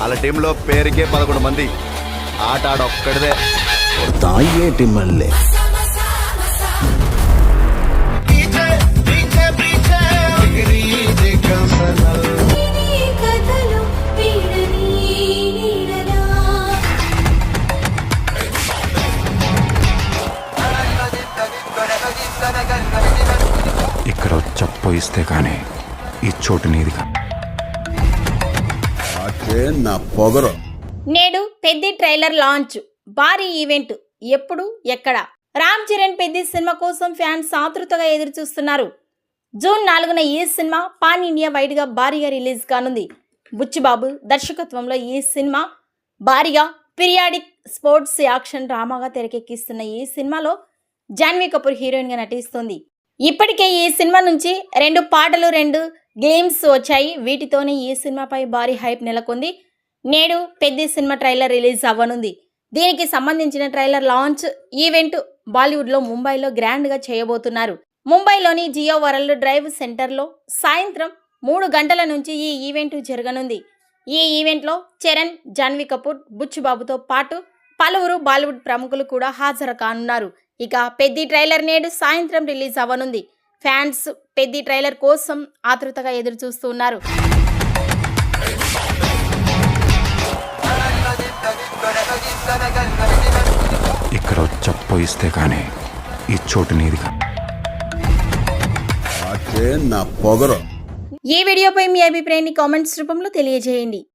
వాళ్ళ టీంలో పేరుకే 11 మంది, ఆట ఆడొక్కడిదే. తాయేటి మళ్ళీ ఇక్కడ చెప్పు ఇస్తే కానీ ఈ చోటు నీదిగా. నా పొగరు. నేడు పెద్ది ట్రైలర్ లాంచ్, భారీ ఈవెంట్. ఎప్పుడు ఎక్కడ? రామ్ చరణ్ పెద్ది సినిమా కోసం ఫ్యాన్స్ ఆతృతగా ఎదురు చూస్తున్నారు. జూన్ 4న ఈ సినిమా పాన్ ఇండియా వైడ్ గా భారీగా రిలీజ్ కానుంది. బుచ్చిబాబు దర్శకత్వంలో ఈ సినిమా భారీగా పీరియాడిక్ స్పోర్ట్స్ యాక్షన్ డ్రామాగా తెరకెక్కిస్తున్న ఈ సినిమాలో జాన్వీ కపూర్ హీరోయిన్ గా నటిస్తుంది. ఇప్పటికే ఈ సినిమా నుంచి 2 పాటలు 2 గేమ్స్ వచ్చాయి. వీటితోనే ఈ సినిమాపై భారీ హైప్ నెలకొంది. నేడు పెద్ది సినిమా ట్రైలర్ రిలీజ్ అవ్వనుంది. దీనికి సంబంధించిన ట్రైలర్ లాంచ్ ఈవెంట్ బాలీవుడ్లో ముంబైలో గ్రాండ్గా చేయబోతున్నారు. ముంబైలోని జియో వరల్డ్ డ్రైవ్ సెంటర్లో సాయంత్రం 3 గంటల నుంచి ఈ ఈవెంట్ జరగనుంది. ఈ ఈవెంట్లో చరణ్, జాన్వీ కపూర్, బుచ్చిబాబుతో పాటు పలువురు బాలీవుడ్ ప్రముఖులు కూడా హాజరు కానున్నారు. ఇక పెద్ది ట్రైలర్ నేడు సాయంత్రం రిలీజ్ అవ్వనుంది. ఫ్యాన్స్ పెద్ది ట్రైలర్ కోసం ఆతృతగా ఎదురు చూస్తున్నారు. ఇక్కడ చెప్పు ఇస్తే కానీ ఈ చోటు నీదిగా. నా పొగరు. ఈ వీడియోపై మీ అభిప్రాయాన్ని కామెంట్స్ రూపంలో తెలియజేయండి.